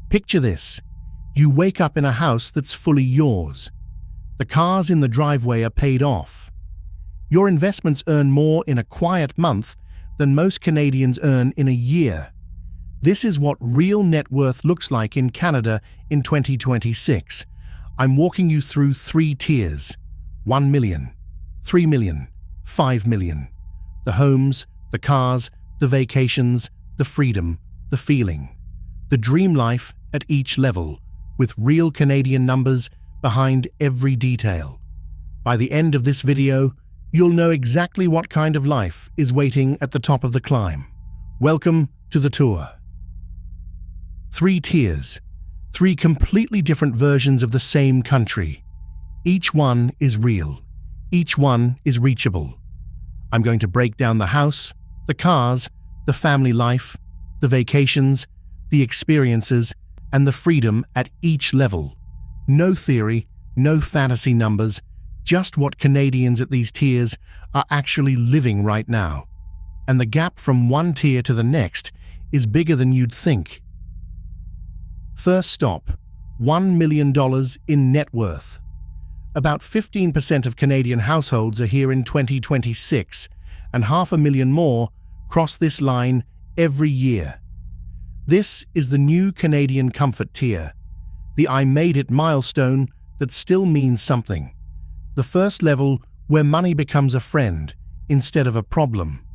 Picture this. You wake up in a house that's fully yours. The cars in the driveway are paid off. Your investments earn more in a quiet month than most Canadians earn in a year. This is what real net worth looks like in Canada in 2026. I'm walking you through 3 tiers: 1 million, 3 million, 5 million. The homes, the cars, the vacations, the freedom, the feeling. The dream life at each level, with real Canadian numbers behind every detail. By the end of this video, you'll know exactly what kind of life is waiting at the top of the climb. Welcome to the tour. 3 tiers, 3 completely different versions of the same country. Each one is real. Each one is reachable. I'm going to break down the house, the cars, the family life, the vacations, the experiences, and the freedom at each level. No theory, no fantasy numbers, just what Canadians at these tiers are actually living right now. And the gap from one tier to the next is bigger than you'd think. First stop, $1 million in net worth. About 15% of Canadian households are here in 2026, and 500,000 more cross this line every year. This is the new Canadian comfort tier, the I made it milestone that still means something. The first level where money becomes a friend instead of a problem.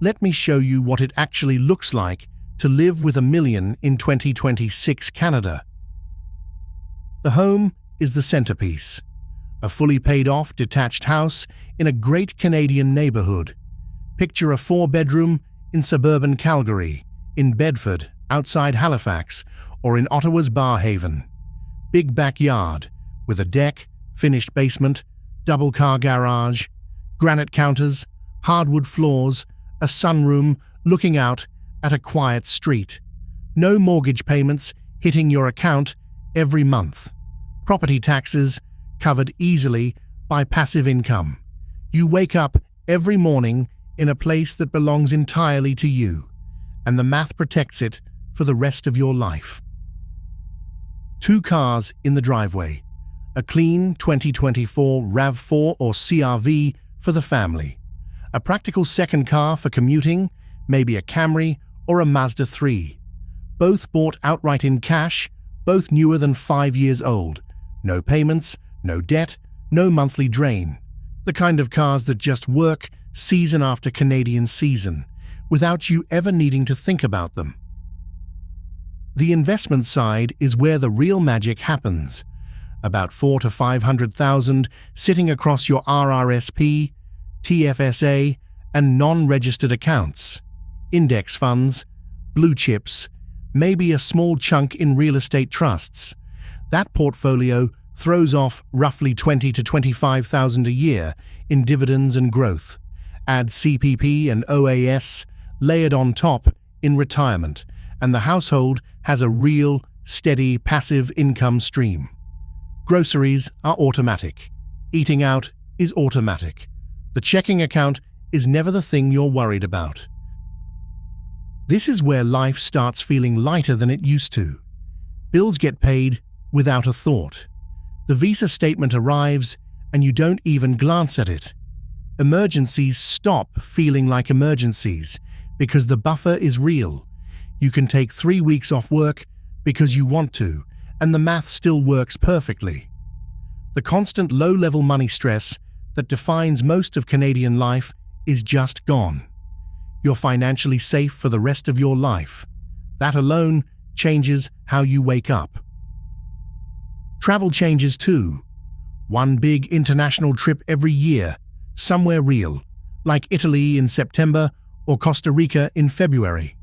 Let me show you what it actually looks like to live with $1 million in 2026 Canada. The home is the centerpiece. A fully paid-off detached house in a great Canadian neighborhood. Picture a 4-bedroom in suburban Calgary, in Bedford, outside Halifax, or in Ottawa's Barhaven. Big backyard, with a deck, finished basement, double-car garage, granite counters, hardwood floors, a sunroom looking out at a quiet street. No mortgage payments hitting your account every month. Property taxes covered easily by passive income. You wake up every morning in a place that belongs entirely to you, and the math protects it for the rest of your life. 2 cars in the driveway. A clean 2024 RAV4 or CR-V for the family. A practical second car for commuting, maybe a Camry or a Mazda 3. Both bought outright in cash, both newer than 5 years old. No payments, no debt, no monthly drain. The kind of cars that just work season after Canadian season, without you ever needing to think about them. The investment side is where the real magic happens. About 400,000 to 500,000 sitting across your RRSP, TFSA, and non-registered accounts. Index funds, blue chips, maybe a small chunk in real estate trusts. That portfolio throws off roughly 20,000 to 25,000 a year in dividends and growth. Add CPP and OAS layered on top in retirement, and the household has a real, steady, passive income stream. Groceries are automatic. Eating out is automatic. The checking account is never the thing you're worried about. This is where life starts feeling lighter than it used to. Bills get paid without a thought. The visa statement arrives and you don't even glance at it. Emergencies stop feeling like emergencies because the buffer is real. You can take 3 weeks off work because you want to, and the math still works perfectly. The constant low-level money stress that defines most of Canadian life is just gone. You're financially safe for the rest of your life. That alone changes how you wake up. Travel changes too. 1 big international trip every year, somewhere real, like Italy in September or Costa Rica in February.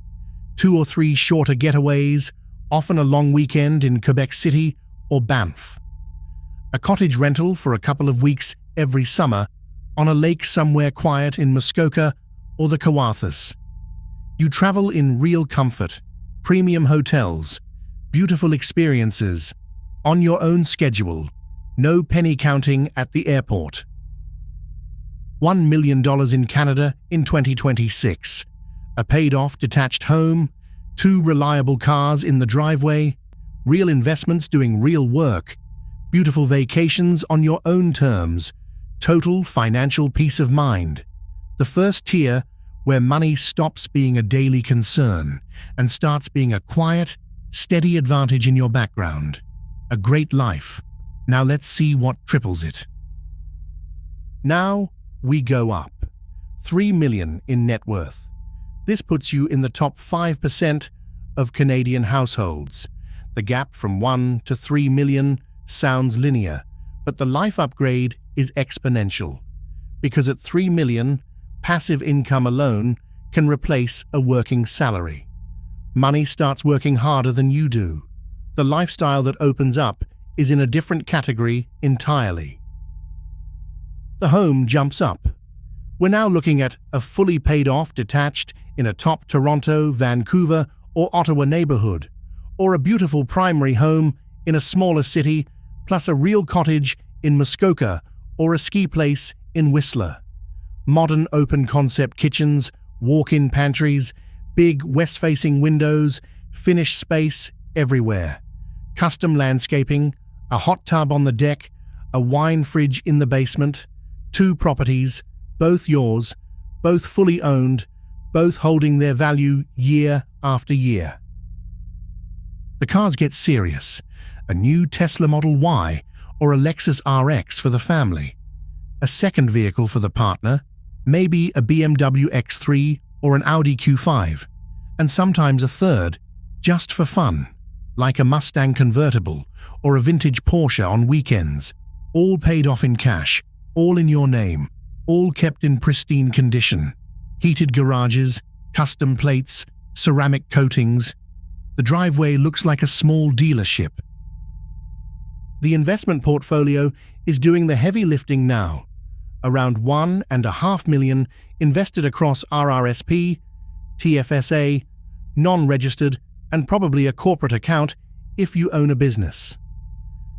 2 or 3 shorter getaways, often a long weekend in Quebec City or Banff. A cottage rental for a couple of weeks every summer on a lake somewhere quiet in Muskoka or the Kawathas. You travel in real comfort, premium hotels, beautiful experiences, on your own schedule, no penny counting at the airport. $1 million in Canada in 2026. A paid-off detached home, 2 reliable cars in the driveway, real investments doing real work, beautiful vacations on your own terms, total financial peace of mind. The first tier, where money stops being a daily concern and starts being a quiet, steady advantage in your background. A great life. Now let's see what triples it. Now we go up. 3 million in net worth. This puts you in the top 5% of Canadian households. The gap from 1 to 3 million sounds linear, but the life upgrade is exponential. Because at 3 million, passive income alone can replace a working salary. Money starts working harder than you do. The lifestyle that opens up is in a different category entirely. The home jumps up. We're now looking at a fully paid off detached in a top Toronto, Vancouver, or Ottawa neighborhood, or a beautiful primary home in a smaller city, plus a real cottage in Muskoka or a ski place in Whistler. Modern open-concept kitchens, walk-in pantries, big west-facing windows, finished space everywhere. Custom landscaping, a hot tub on the deck, a wine fridge in the basement, 2 properties, both yours, both fully owned, both holding their value year after year. The cars get serious. A new Tesla Model Y or a Lexus RX for the family. A second vehicle for the partner, maybe a BMW X3 or an Audi Q5, and sometimes a third, just for fun, like a Mustang convertible or a vintage Porsche on weekends, all paid off in cash, all in your name, all kept in pristine condition. Heated garages, custom plates, ceramic coatings. The driveway looks like a small dealership. The investment portfolio is doing the heavy lifting now. Around $1.5 million invested across RRSP, TFSA, non-registered, and probably a corporate account if you own a business.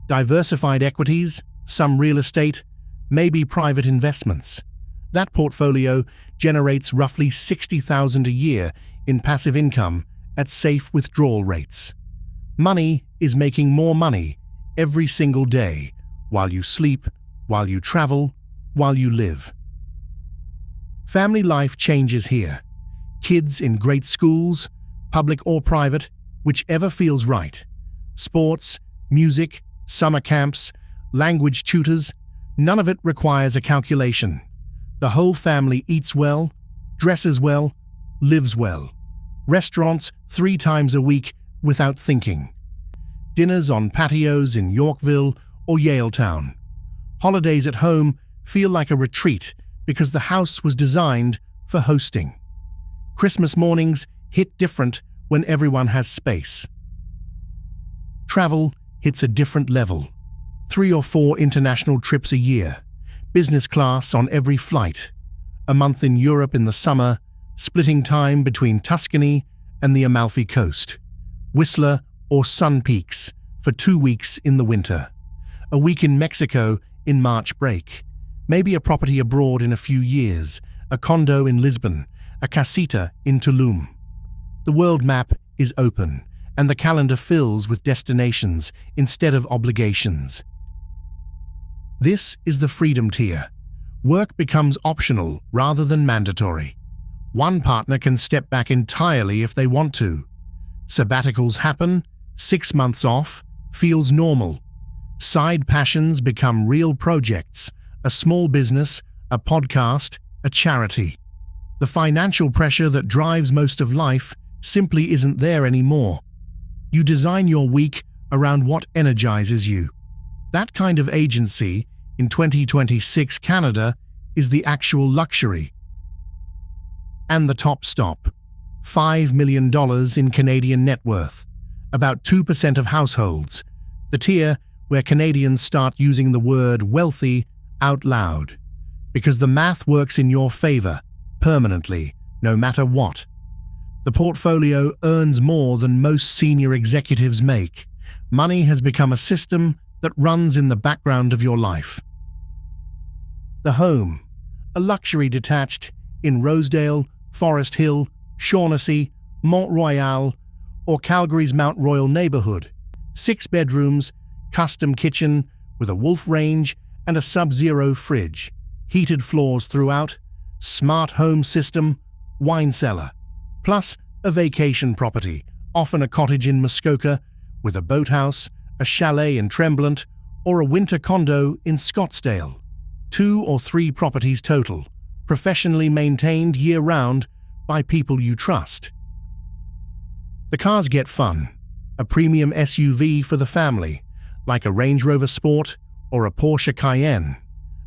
Diversified equities, some real estate, maybe private investments. That portfolio generates roughly $60,000 a year in passive income at safe withdrawal rates. Money is making more money every single day, while you sleep, while you travel, while you live. Family life changes here. Kids in great schools, public or private, whichever feels right. Sports, music, summer camps, language tutors, none of it requires a calculation. The whole family eats well, dresses well, lives well. Restaurants 3 times a week without thinking. Dinners on patios in Yorkville or Yaletown. Holidays at home feel like a retreat because the house was designed for hosting. Christmas mornings hit different when everyone has space. Travel hits a different level. 3 or 4 international trips a year. Business class on every flight. A month in Europe in the summer, splitting time between Tuscany and the Amalfi Coast. Whistler or Sun Peaks for 2 weeks in the winter. A week in Mexico in March break. Maybe a property abroad in a few years. A condo in Lisbon. A casita in Tulum. The world map is open, and the calendar fills with destinations instead of obligations. This is the freedom tier. Work becomes optional rather than mandatory. One partner can step back entirely if they want to. Sabbaticals happen, 6 months off feels normal. Side passions become real projects, a small business, a podcast, a charity. The financial pressure that drives most of life simply isn't there anymore. You design your week around what energizes you. That kind of agency, in 2026 Canada, is the actual luxury. And the top stop, $5 million in Canadian net worth, about 2% of households, the tier where Canadians start using the word wealthy out loud, because the math works in your favor, permanently, no matter what. The portfolio earns more than most senior executives make. Money has become a system that runs in the background of your life. The home, a luxury detached in Rosedale, Forest Hill, Shaughnessy, Mont Royal, or Calgary's Mount Royal neighborhood, 6 bedrooms, custom kitchen with a wolf range and a sub-zero fridge, heated floors throughout, smart home system, wine cellar, plus a vacation property, often a cottage in Muskoka with a boathouse, a chalet in Tremblant, or a winter condo in Scottsdale. 2 or 3 properties total, professionally maintained year-round by people you trust. The cars get fun. A premium SUV for the family, like a Range Rover Sport or a Porsche Cayenne.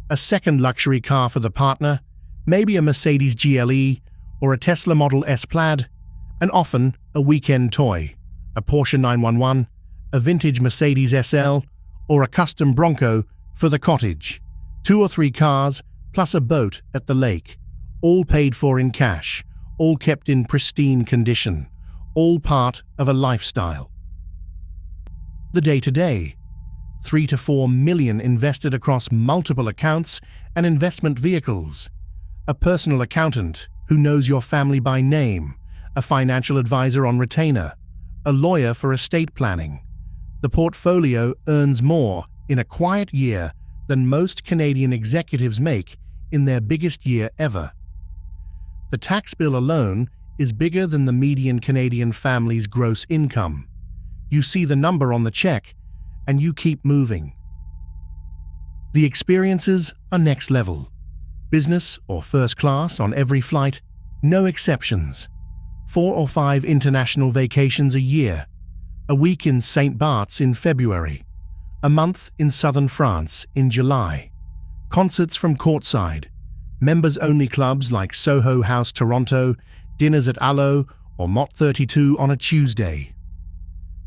A second luxury car for the partner, maybe a Mercedes GLE or a Tesla Model S Plaid, and often a weekend toy, a Porsche 911, a vintage Mercedes SL, or a custom Bronco for the cottage. 2 or 3 cars, plus a boat at the lake, all paid for in cash, all kept in pristine condition, all part of a lifestyle. The day-to-day. 3 to 4 million invested across multiple accounts and investment vehicles. A personal accountant who knows your family by name, a financial advisor on retainer, a lawyer for estate planning. The portfolio earns more in a quiet year than most Canadian executives make in their biggest year ever. The tax bill alone is bigger than the median Canadian family's gross income. You see the number on the check, and you keep moving. The experiences are next level. Business or first class on every flight, no exceptions. 4 or 5 international vacations a year. A week in St. Bart's in February. A month in southern France in July. Concerts from courtside. Members-only clubs like Soho House Toronto, dinners at Alo or Mott 32 on a Tuesday.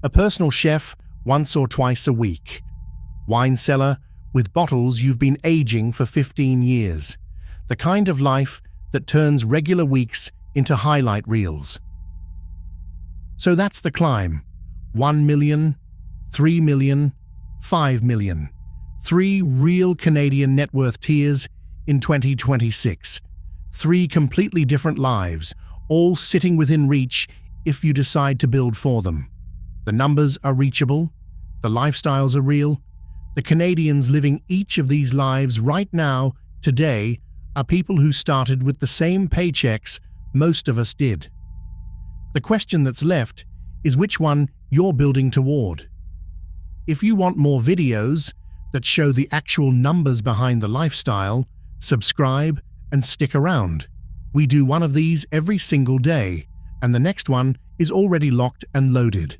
A personal chef once or twice a week. Wine cellar with bottles you've been aging for 15 years. The kind of life that turns regular weeks into highlight reels. So that's the climb. 1 million, 3 million, 5 million. 3 real Canadian net worth tiers in 2026. 3 completely different lives, all sitting within reach if you decide to build for them. The numbers are reachable, the lifestyles are real. The Canadians living each of these lives right now, today, are people who started with the same paychecks most of us did. The question that's left is which one you're building toward. If you want more videos that show the actual numbers behind the lifestyle, subscribe and stick around. We do one of these every single day, and the next one is already locked and loaded.